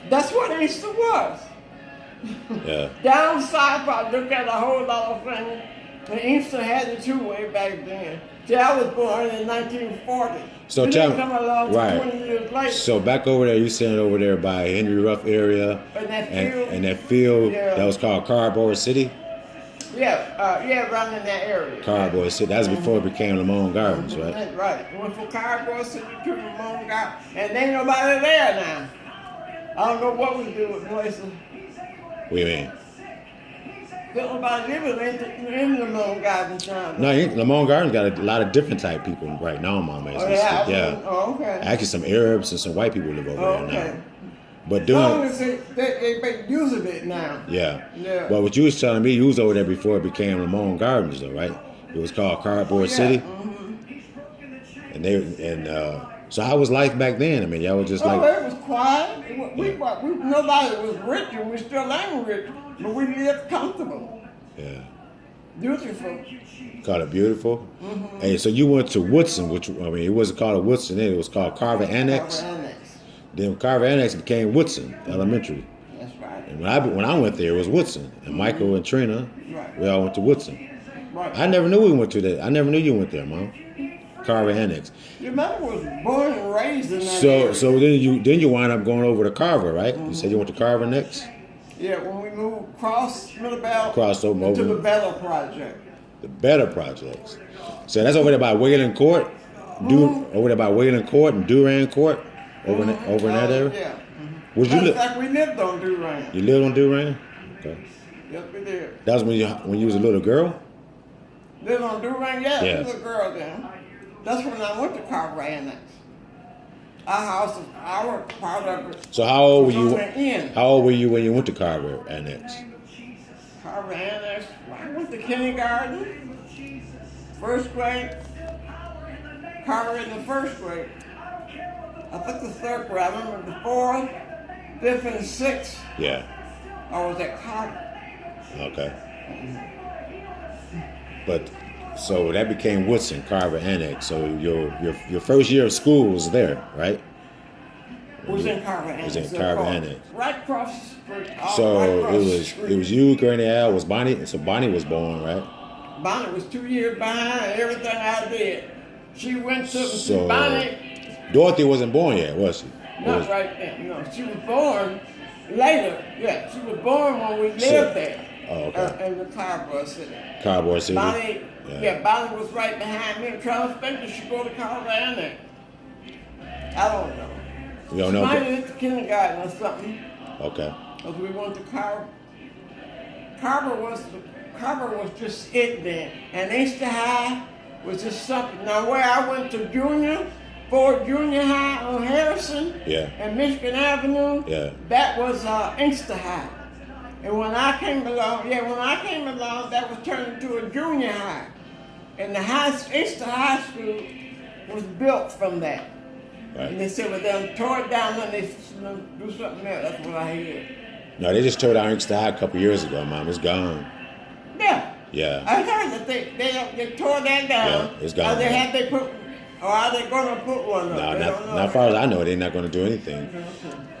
That's what Easter was. Yeah. Down south, I look at a whole lot of things. And Easter had it too way back then. See, I was born in 1940. So You tell didn't come along till right. 20 years later. So back over there, you sitting over there by Henry Ruff area, And that field. and that field Yeah. that was called Cardboard City. Yeah, around in that area. Cardboard City. That was before it became Lamone Gardens, right? That's right. Went from Cardboard City to Ramon Garden. And there ain't nobody there now. I don't know what we do with places. What do you mean? There's nobody living in the Ramon Garden now. No, Lamone Gardens got a lot of different type people right now, Mama. Oh, yeah? Yeah. Oh, okay. Actually, some Arabs and some white people live over Oh, there okay. now. But As long doing, as they make use of it now. yeah. Yeah. Well, what you was telling me, you was over there before it became Lamone Gardens, though, right? It was called Cardboard City. And so how was life back then? I mean, y'all was just Oh, like, it was quiet. Nobody was rich, and we still ain't rich, but we lived comfortable, yeah, beautiful. called it beautiful. Hey, so you went to Woodson, which I mean, it wasn't called Woodson then; it was called Carver Annex. Carver Annex. Then Carver Annex became Woodson Elementary. That's right. And when I went there, it was Woodson. And Michael and Trina, Right. we all went to Woodson. Right. I never knew we went to that. I never knew you went there, Mom. Carver Annex. Your mother was born and raised in that So area. so then you wind up going over to Carver, right? You said you went to Carver next? Yeah, when we moved across Middlebelt Crossed over to over. the Bella Project. The better projects. So that's over there by Wayland Court. Over there by Wayland Court and Durand Court. Over in that area? Yeah. Would you Matter of live? fact, we lived on Durand. You lived on Durand? Okay. Yes, we did. That was when you was a little girl? Lived on Durand, yeah, Yeah. she was a girl then. That's when I went to Carver Annex. Our house, our part of it. So how old were was you? on the end. How old were you when you went to Carver Annex? Carver Annex. I went to kindergarten, first grade. Carver in the first grade. I took the third grade. I remember the fourth, fifth, and sixth. Yeah. I was at Carver. Okay. But so that became Woodson, Carver Annex. So your first year of school was there, right? Was in Carver Annex. Was in Carver Annex. Right across the street. So right across the it street. was you, Granny Al, was Bonnie. So Bonnie was born, right? Bonnie was 2 years behind everything I did. She went to So Bonnie. Dorothy wasn't born yet, was she? Not right then. No, she was born later. Yeah, she was born when we lived So- there. Oh, okay. In the Cardboard City. Cardboard City. Bonnie, Yeah. Bonnie was right behind me. I'm trying to think that she go to Carver Annex. I don't know. You don't know? Might Okay. have went to kindergarten or something. Okay. Because we went to Carver. Carver was just it then. And Easter High was just something. Now where I went to Ford Junior High on Harrison Yeah. and Michigan Avenue, Yeah. that was Inkster High. And when I came along, that was turned into a junior high. And the Inkster High School was built from that. And Right. they said, well, they tore it down and they do something else. That's what I heard. No, they just tore down Inkster High a couple years ago, Mom. It's gone. Yeah. Yeah. I heard that they tore that down. Yeah, it's gone. Or are they going to put one up? No, They not don't know. as far as I know, they're not going to do anything.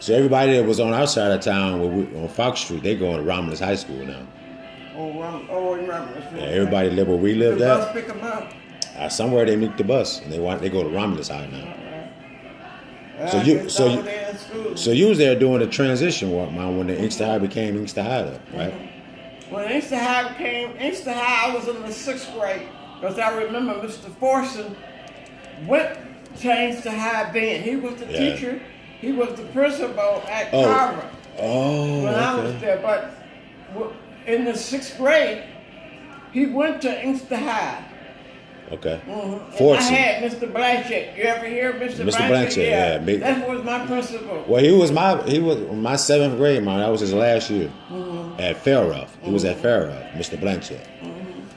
So everybody that was on our side of town, on Fox Street, they going to Romulus High School now. Remember. Yeah, everybody live where we lived The bus at. pick 'em up. Somewhere they meet the bus, and they go to Romulus High now. So I you- guess so I you- was there in school. So you was there doing the transition work, man, when the Inkster High became Inkster High, though, right? When Inkster High came, Inkster High, I was in the 6th grade. Because I remember Mr. Forson went to Inkster High then. He was the Yeah. teacher. He was the principal at Oh. Carver Oh, when I was okay. there. But in the 6th grade, he went to Inkster High. Okay. And I Fortson. had Mr. Blanchett. You ever hear of Mr. Mr. Blanchett, yeah, big- That was my principal. Well, he was my 7th grade, man. That was his last year at Fairruff. He was at Fairruff, Mr. Blanchett.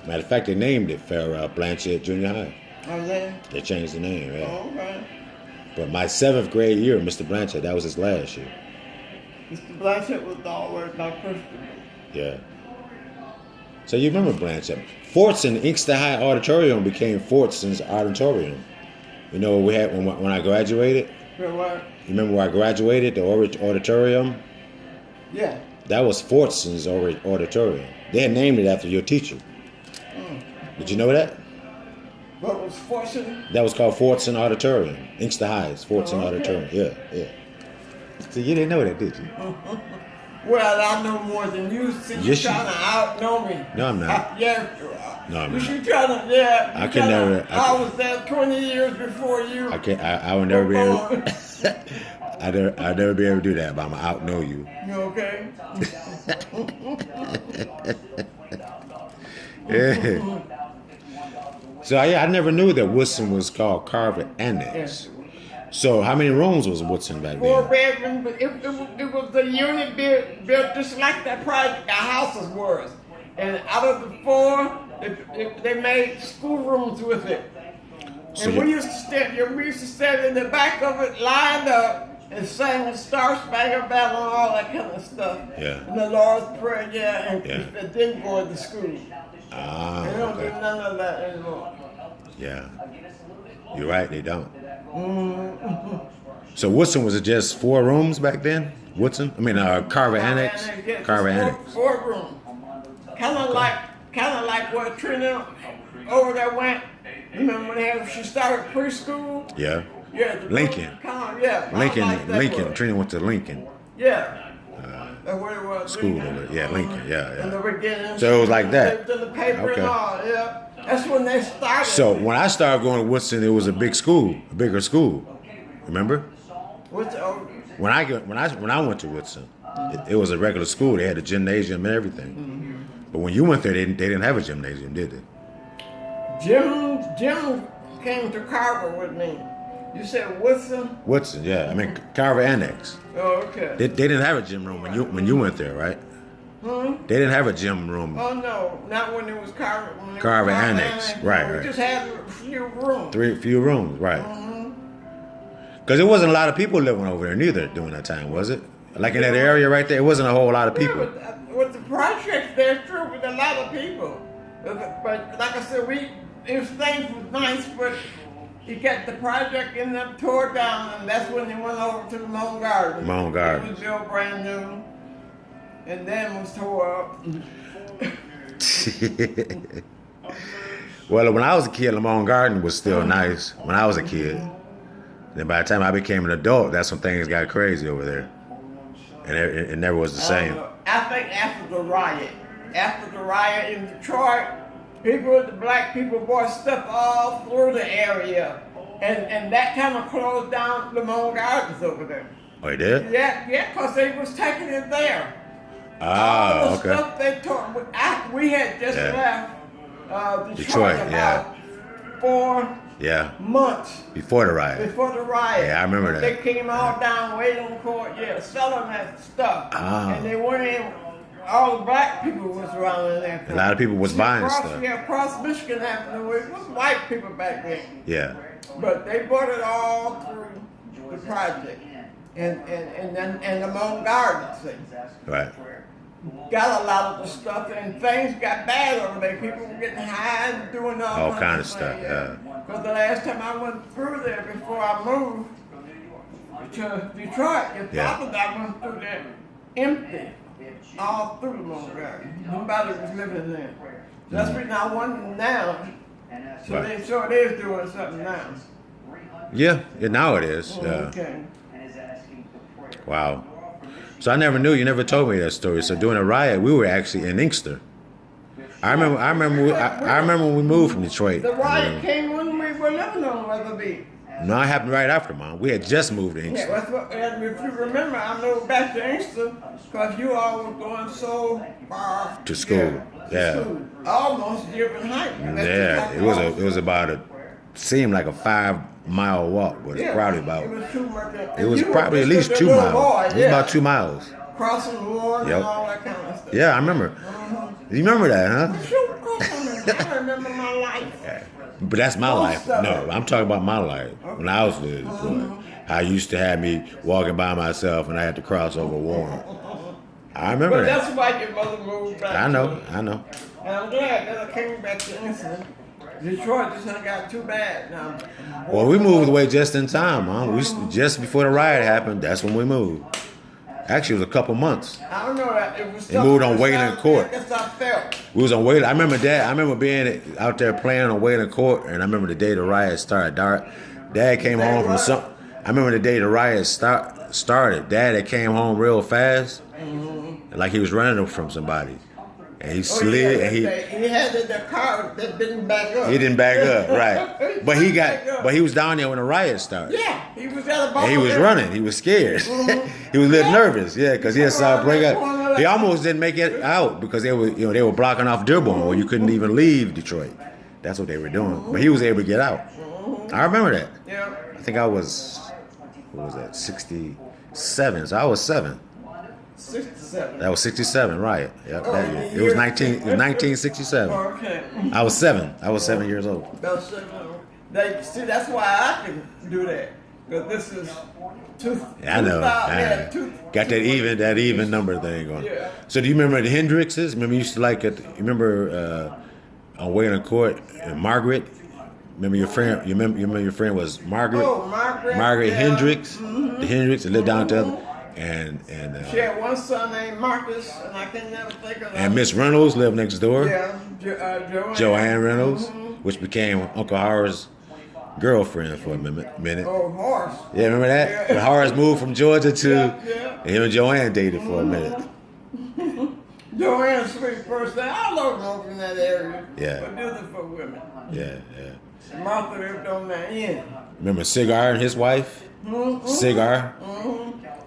Matter of fact, they named it Fairruff Blanchett Junior High. I was there. They changed the name, yeah. Oh, okay. But my 7th grade year, Mr. Blanchett, that was his last year. Mr. Blanchett was always my principal. Yeah. So you remember Blanchett. Fortson, Inkster High Auditorium became Fortson's Auditorium. You know what we had when I graduated? The what? You remember where I graduated, the auditorium? Yeah. That was Fortson's auditorium. They had named it after your teacher. Did you know that? What was Fortune? That was called Fortson Auditorium. Inkster High's Fortson Oh, okay. Auditorium. Yeah, yeah. So you didn't know that, did you? Well, I know more than you. See, you Yes, you- trying to out-know me. No, I'm not. Yeah. No, I'm You not. should try to, yeah. I you can tryna- never- I was there 20 years before you. I would never be able. born. I'd never be able to do that, but I'm gonna outknow you. You okay? Yeah. So yeah, I never knew that Woodson was called Carver Annex. Yes. So how many rooms was Woodson back Four then? bedroom, but it was the unit built just like that project our houses was. And out of the four, they made schoolrooms with it. So And you- we used to stand in the back of it, lined up, and sang the Star Spangled Banner and all that kind of stuff. Yeah. And the Lord's Prayer, yeah, and Yeah. it didn't go into school. Ah, They don't do okay. none of that anymore. Yeah. You're right, they don't. So Woodson was it just 4 rooms back then? Woodson? I mean, Carver Annex? Yeah, Carver just Annex. four rooms. Kind of like where Trina over there went. Remember when she started preschool? Yeah. Yeah. Lincoln. Yeah. Lincoln, like that Lincoln. was. Trina went to Lincoln Yeah. That's what it was. school Lincoln. over there. Yeah, Lincoln. Yeah, In the yeah. beginning. So it was like that. In the paper Okay. and all, yeah. That's when they started. So when I started going to Woodson, it was a big school, a bigger school. Remember? What's the old? When I went to Woodson, it was a regular school. They had a gymnasium and everything. But when you went there, they didn't have a gymnasium, did they? Jim came to Carver with me. You said Woodson? Woodson, yeah. I mean Carver Annex. Oh, okay. They didn't have a gym room when you went there, right? They didn't have a gym room. Oh no, not when it was Carver. When it was Carver Annex. Right, We right. just had a few rooms. Few rooms, right? Because there wasn't a lot of people living over there neither during that time, was it? Like in that area right there, it wasn't a whole lot of Yeah, people. but with the projects, there's true with a lot of people. But like I said, things was nice, but you got the project ended up tore down, and that's when they went over to the Moan Garden. Moan Garden. It was built brand new, and then was tore up. Well, when I was a kid, Lamont Garden was still nice. When I was a kid, then by the time I became an adult, that's when things got crazy over there, and it never was the same. I think after the riot in Detroit, the black people bought stuff all through the area, and that kind of closed down Lamont Gardens over there. Oh, you did? Yeah, because they was taking it there. Ah, All the okay. stuff they took. We had just Yeah. left Detroit, Detroit yeah. about 4 Yeah, months before the riot. before the riot. Yeah, I remember that. They came all down waiting in court, selling that stuff. Ah. And they went in, all the black people was around in there. A lot of people was buying stuff. Yeah, across Michigan Avenue, it was white people back then. Yeah, But they bought it all through the project. And the Moan Gardens thing. right. Got a lot of the stuff, and things got bad over there. People were getting high and doing all kind of things, stuff, yeah. Because the last time I went through there before I moved to Detroit, your Yeah. father and I went through there empty, all through the Moan Garden. Nobody was living there. That's the reason I wonder now. So Right. they sure is doing something now. Yeah, now it is. Yeah. Okay. Wow. So I never knew. You never told me that story. So during the riot, we were actually in Inkster. I remember when we moved from Detroit. The riot came when we were living on Weatherby. No, it happened right after, Mom. We had just moved to Yeah, Inkster. that's what, and if you remember, I moved back to Inkster because you all were going so far To school, yeah. to school. Almost different height. Yeah, it was about seemed like a 5-mile walk, but it's probably about. It was too much. It was You were probably at just least a 2 little miles. boy, It was about 2 miles. Crossing the water Yep. and all that kind of stuff. Yeah, I remember. You remember that, huh? Sure, of course I remember. I remember my life. But that's my Most life. of No, it. I'm talking about my life. When I was a little boy, I used to have me walking by myself and I had to cross over Warren. I remember But that. that's why your mother moved back. I know. And I'm glad that I came back to Inkster. Detroit just ain't got too bad now. Well, we moved away just in time, man. Just before the riot happened, that's when we moved. Actually, it was a couple months. I don't know that it was. They moved on Wayland Court. I guess I felt. We was on Wayland. I remember that. I remember being out there playing on Wayland Court, and I remember the day the riot started. Dad came home from some. I remember the day the riot started. Dad had came home real fast, like he was running from somebody, and he slid and he had the car that didn't back up. He didn't back up, right? But he was down there when the riot started. Yeah, he was at a bar. And he was running. He was scared. He was a little nervous, yeah, because he saw a break up. He almost didn't make it out because they were blocking off Dearborn where you couldn't even leave Detroit. That's what they were doing. But he was able to get out. I remember that. Yeah. I think I was, what was that, 67. So I was 7. 67. That was 67, right? Yep, that year. It was 1967. Okay. I was 7. I was 7 years old. About 7. See, that's why I can do that. Because this is I know. Got that even number thing going. Yeah. So do you remember the Hendrixes? Remember you used to like it? You remember on Wayland Court, Margaret? Remember your friend? You remember your friend was Margaret? Oh, Margaret. Margaret yeah. Hendrix. The Hendrix that lived down there. And she had one son named Marcus, and I can never think of that. And Miss Reynolds lived next door. Yeah, Joanne Reynolds, which became Uncle Horace's girlfriend for a minute. Oh, Horace. Yeah, remember that? Yeah. When Horace moved from Georgia to, Yeah. and him and Joanne dated for a minute. Joanne's sweet person. I love them from that area. Yeah. But this is for women. Yeah. Martha lived on that end. Remember Cigar and his wife? Cigar?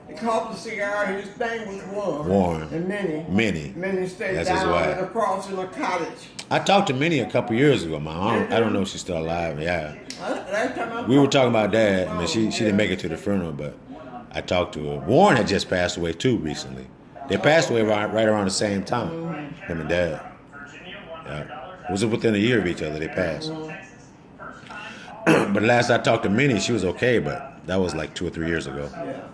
He called the Cigar. His name was Warren. Warren. And Minnie. Minnie stayed That's his down wife. and across in a cottage. I talked to Minnie a couple years ago, man. I don't know if she's still alive. Yeah. Last time We were talking about Dad. I mean, she didn't make it to the funeral, but I talked to her. Warren had just passed away too recently. They passed away right around the same time. Him and Dad. Yeah. It was within a year of each other they passed. But last I talked to Minnie, she was okay, but that was like 2 or 3 years ago. Yeah.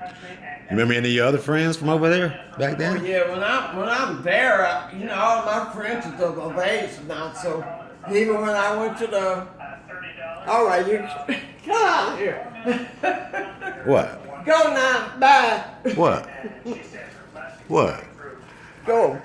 You remember any of your other friends from over there back then? Yeah, when I'm there, all my friends are of age now, so even when I went to the, all right, you get out of here. What? Go now, bye. What? What? Go.